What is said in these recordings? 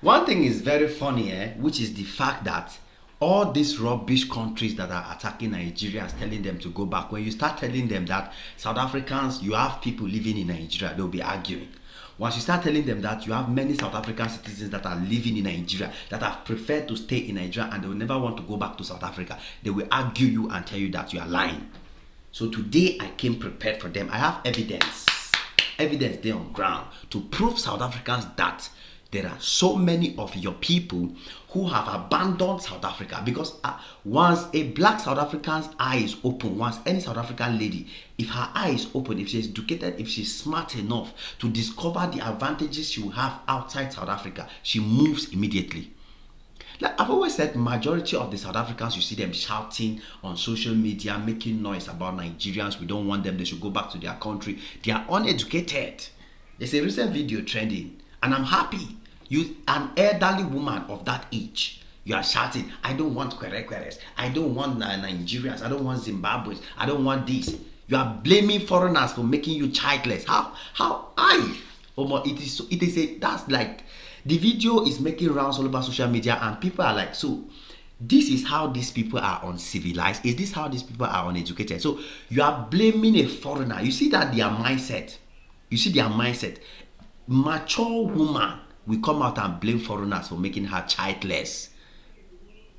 One thing is very funny, which is the fact that all these rubbish countries that are attacking Nigerians, telling them to go back, when you start telling them that South Africans, you have people living in Nigeria, they'll be arguing. Once you start telling them that you have many South African citizens that are living in Nigeria, that have preferred to stay in Nigeria and they will never want to go back to South Africa, they will argue you and tell you that you are lying. So today I came prepared for them. I have evidence there on ground to prove South Africans that there are so many of your people who have abandoned South Africa because once a black South African's eye is open, once any South African lady, if her eye is open, if she's educated, if she's smart enough to discover the advantages she will have outside South Africa, she moves immediately. Like I've always said, majority of the South Africans, you see them shouting on social media, making noise about Nigerians. We don't want them. They should go back to their country. They are uneducated. There's a recent video trending, and I'm happy. You, an elderly woman of that age, you are shouting, I don't want Kwerekweres. I don't want Nigerians. I don't want Zimbabweans. I don't want this. You are blaming foreigners for making you childless. How? That's like, the video is making rounds all over social media and people are like, so this is how these people are uncivilized? Is this how these people are uneducated? So you are blaming a foreigner. You see that their mindset. You see their mindset. Mature woman will come out and blame foreigners for making her childless.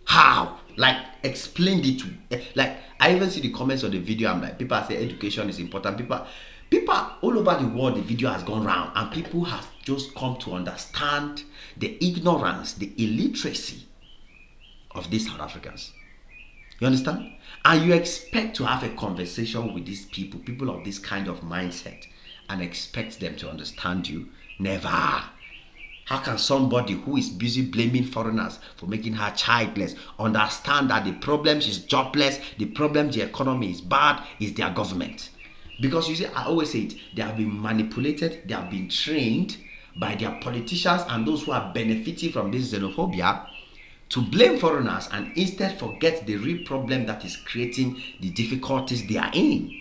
How? Like, explain it to, like, I even see the comments on the video. I'm like, people say education is important. People all over the world, the video has gone round and people have just come to understand the ignorance, the illiteracy of these South Africans. You understand? And you expect to have a conversation with these people of this kind of mindset, and expect them to understand you? Never. How can somebody who is busy blaming foreigners for making her childless understand that the problem she's jobless, the problem the economy is bad, is their government? Because you see, I always say it, they have been manipulated, they have been trained by their politicians and those who are benefiting from this xenophobia to blame foreigners and instead forget the real problem that is creating the difficulties they are in.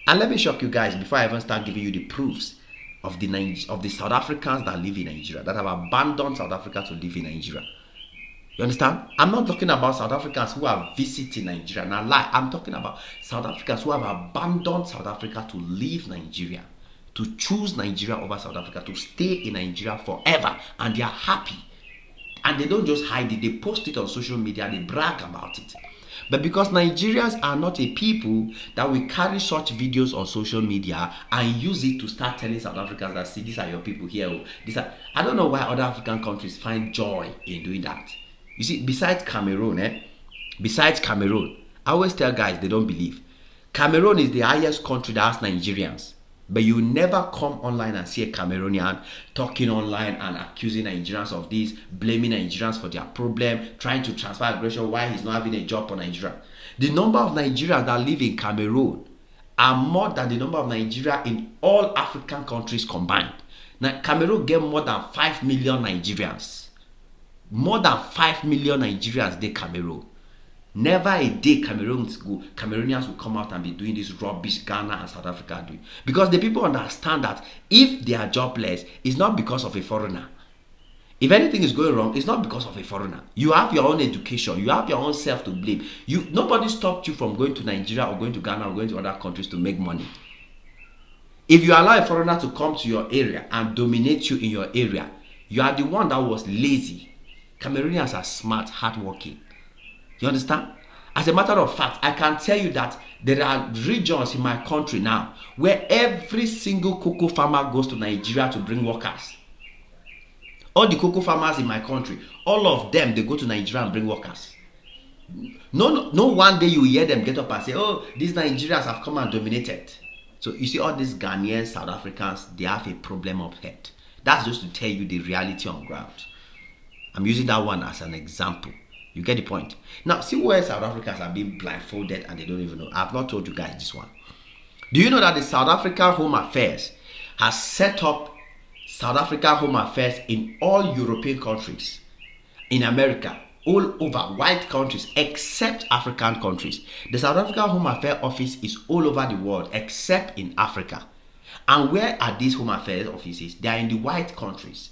And let me shock you guys before I even start giving you the proofs of the South Africans that live in Nigeria, that have abandoned South Africa to live in Nigeria. You understand? I'm not talking about South Africans who are visiting Nigeria. Now, I'm talking about South Africans who have abandoned South Africa to leave Nigeria, to choose Nigeria over South Africa, to stay in Nigeria forever, and they are happy. And they don't just hide it, they post it on social media, they brag about it. But because Nigerians are not a people that will carry such videos on social media and use it to start telling South Africans that, see, these are your people here. I don't know why other African countries find joy in doing that. You see, besides Cameroon, I always tell guys they don't believe. Cameroon is the highest country that has Nigerians. But you never come online and see a Cameroonian talking online and accusing Nigerians of this, blaming Nigerians for their problem, trying to transfer aggression, why he's not having a job for Nigeria. The number of Nigerians that live in Cameroon are more than the number of Nigeria in all African countries combined. Now, Cameroon get more than 5 million Nigerians. More than 5 million Nigerians they Cameroon. Never a day Cameroonians will come out and be doing this rubbish Ghana and South Africa are doing. Because the people understand that if they are jobless, it's not because of a foreigner. If anything is going wrong, it's not because of a foreigner. You have your own education. You have your own self to blame. Nobody stopped you from going to Nigeria or going to Ghana or going to other countries to make money. If you allow a foreigner to come to your area and dominate you in your area, you are the one that was lazy. Cameroonians are smart, hardworking. You understand? As a matter of fact, I can tell you that there are regions in my country now where every single cocoa farmer goes to Nigeria to bring workers. All the cocoa farmers in my country, all of them, they go to Nigeria and bring workers. No one day you hear them get up and say, oh, these Nigerians have come and dominated. So you see all these Ghanaians, South Africans, they have a problem up head. That's just to tell you the reality on ground. I'm using that one as an example. You get the point. Now, see where South Africans are being blindfolded and they don't even know. I've not told you guys this one. Do you know that the South Africa Home Affairs has set up South Africa Home Affairs in all European countries, in America, all over white countries, except African countries. The South Africa Home Affairs office is all over the world, except in Africa. And where are these Home Affairs offices? They are in the white countries.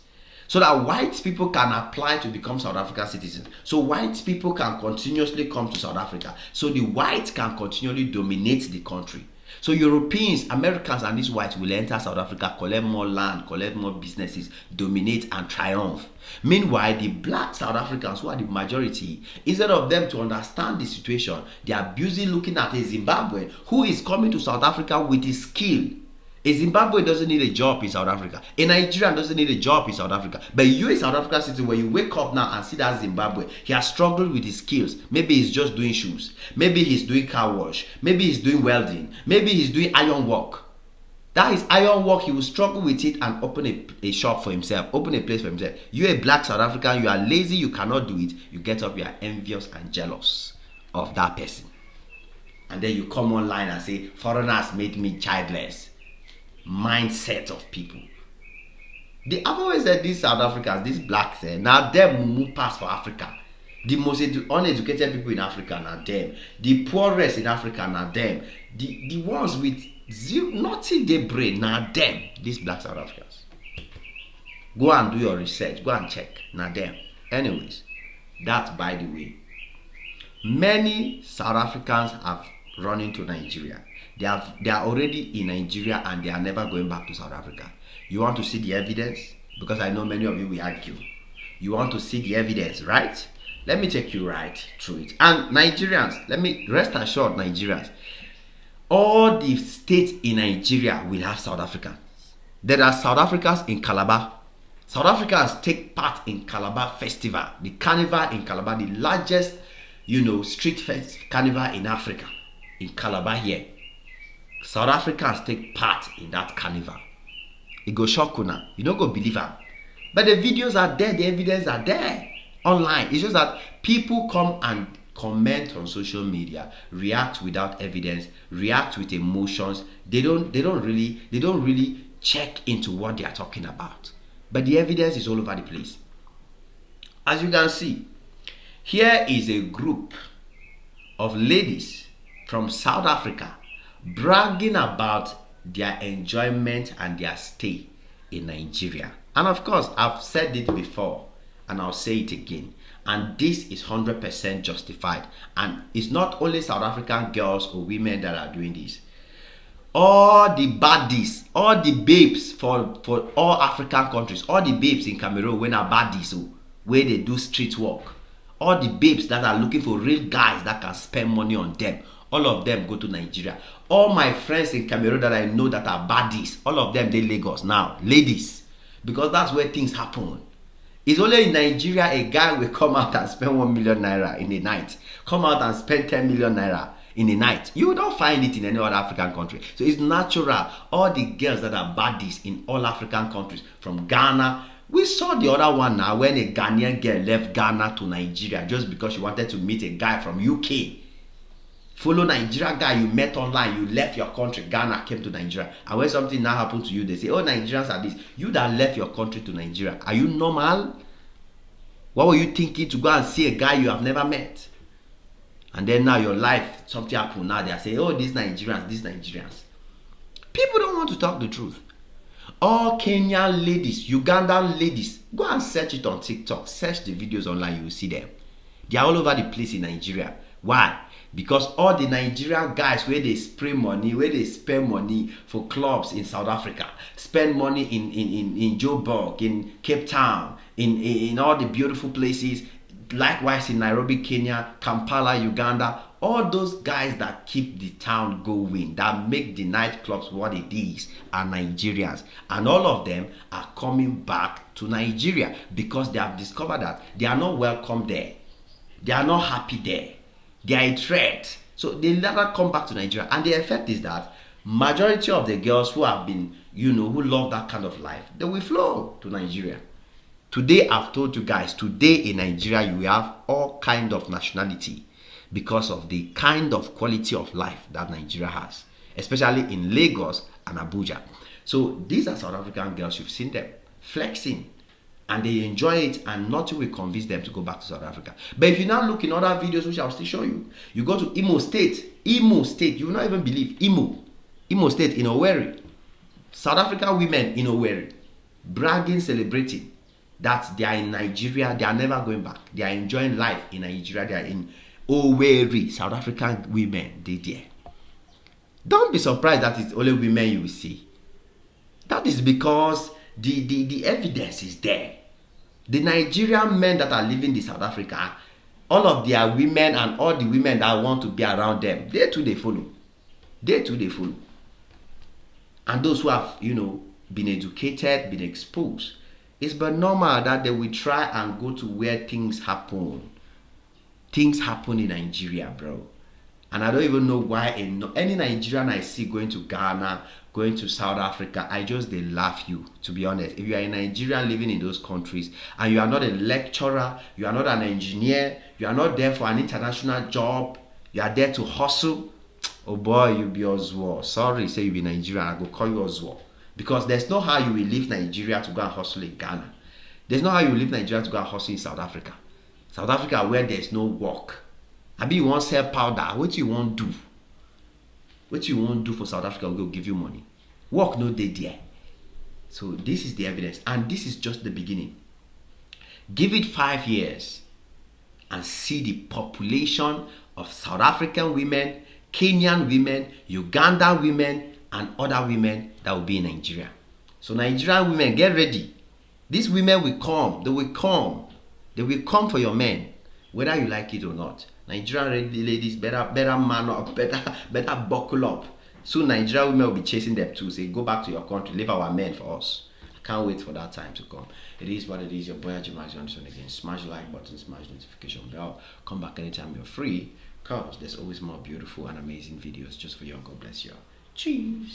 so that white people can apply to become South African citizens. So white people can continuously come to South Africa. So the whites can continually dominate the country. So Europeans, Americans, and these whites will enter South Africa, collect more land, collect more businesses, dominate and triumph. Meanwhile, the black South Africans, who are the majority, instead of them to understand the situation, they are busy looking at a Zimbabwean who is coming to South Africa with his skill. A Zimbabwean doesn't need a job in South Africa. A Nigerian doesn't need a job in South Africa. But you, a South African citizen, when you wake up now and see that Zimbabwe, he has struggled with his skills. Maybe he's just doing shoes. Maybe he's doing car wash. Maybe he's doing welding. Maybe he's doing iron work. That is iron work. He will struggle with it and open a shop for himself, open a place for himself. You're a black South African, you are lazy, you cannot do it. You get up, you are envious and jealous of that person. And then you come online and say, foreigners made me childless. Mindset of people. I've always said these South Africans, these blacks, now them move past for Africa. The most uneducated people in Africa now them. The poorest in Africa now them. The ones with zero, nothing they brain now them. These black South Africans. Go and do your research. Go and check. Now them. Anyways, that by the way. Many South Africans have run into Nigeria. They are already in Nigeria and they are never going back to South Africa. You want to see the evidence? Because I know many of you will argue. You want to see the evidence, right? Let me take you right through it. And Nigerians, let me rest assured, Nigerians, all the states in Nigeria will have South Africans. There are South Africans in Calabar. South Africans take part in Calabar Festival, the carnival in Calabar, the largest, street carnival in Africa, in Calabar here. South Africans take part in that carnival. It go shock you now. You don't go believe them. But the videos are there, the evidence are there online. It's just that people come and comment on social media, react without evidence, react with emotions. They don't really check into what they are talking about. But the evidence is all over the place. As you can see, here is a group of ladies from South Africa bragging about their enjoyment and their stay in Nigeria. And of course, I've said it before and I'll say it again. And this is 100% justified. And it's not only South African girls or women that are doing this. All the baddies, all the babes for all African countries, all the babes in Cameroon when are baddies, where they do street work, all the babes that are looking for real guys that can spend money on them, all of them go to Nigeria. All my friends in Cameroon that I know that are baddies, all of them they Lagos now, ladies, because that's where things happen. It's only in Nigeria a guy will come out and spend 1 million naira in a night, come out and spend 10 million naira in a night. You don't find it in any other African country. So it's natural. All the girls that are baddies in all African countries, from Ghana. We saw the other one now when a Ghanaian girl left Ghana to Nigeria just because she wanted to meet a guy from UK. Follow Nigeria guy you met online, you left your country, Ghana, came to Nigeria. And when something now happened to you, they say, oh, Nigerians are this. You that left your country to Nigeria, are you normal? What were you thinking to go and see a guy you have never met? And then now your life, something happened. Now they are saying, oh, these Nigerians. People don't want to talk the truth. All Kenyan ladies, Ugandan ladies, go and search it on TikTok. Search the videos online, you will see them. They are all over the place in Nigeria. Why? Because all the Nigerian guys where they spray money, where they spend money for clubs in South Africa, spend money in Joburg, in Cape Town, in all the beautiful places, likewise in Nairobi, Kenya, Kampala, Uganda, all those guys that keep the town going, that make the nightclubs what it is, are Nigerians. And all of them are coming back to Nigeria because they have discovered that they are not welcome there. They are not happy there. They are a threat. So they never come back to Nigeria. And the effect is that majority of the girls who have been, who love that kind of life, they will flow to Nigeria. Today, I've told you guys, today in Nigeria, you have all kind of nationality because of the kind of quality of life that Nigeria has, especially in Lagos and Abuja. So these are South African girls, you've seen them flexing. And they enjoy it, and nothing will convince them to go back to South Africa. But if you now look in other videos, which I'll still show you, you go to Imo State, you will not even believe, Imo State in Owerri, South African women in Owerri, bragging, celebrating. that they are in Nigeria, they are never going back. They are enjoying life in Nigeria. They are in Owerri, South African women. They there. Don't be surprised that it's only women you will see. That is because the evidence is there. The Nigerian men that are living in South Africa, all of their women and all the women that want to be around them, they too they follow. They too they follow. And those who have, been educated, been exposed, it's but normal that they will try and go to where things happen. Things happen in Nigeria, bro. And I don't even know why any Nigerian I see going to Ghana, going to South Africa, I just they laugh you, to be honest. If you are a Nigerian living in those countries and you are not a lecturer, you are not an engineer, you are not there for an international job, you are there to hustle, oh boy, you be Oswald. Sorry, say you be Nigerian, I go call you Oswald. Because there's no how you will leave Nigeria to go and hustle in Ghana. There's no how you will leave Nigeria to go and hustle in South Africa. South Africa where there's no work. Abi you wan sell powder, what you wan do? What you wan do for South Africa will give you money. Work no dey there. So this is the evidence, and this is just the beginning. Give it 5 years and see the population of South African women, Kenyan women, Ugandan women, and other women that will be in Nigeria. So Nigerian women, get ready. These women will come. They will come. They will come for your men, whether you like it or not. Nigerian ladies, better man up, better buckle up. Soon Nigerian women will be chasing them too. Say, go back to your country, leave our men for us. I can't wait for that time to come. It is what it is. Your boy Ajima is on this one again. Smash the like button, smash the notification bell. Come back anytime you're free, because there's always more beautiful and amazing videos just for you. God bless you. Cheers.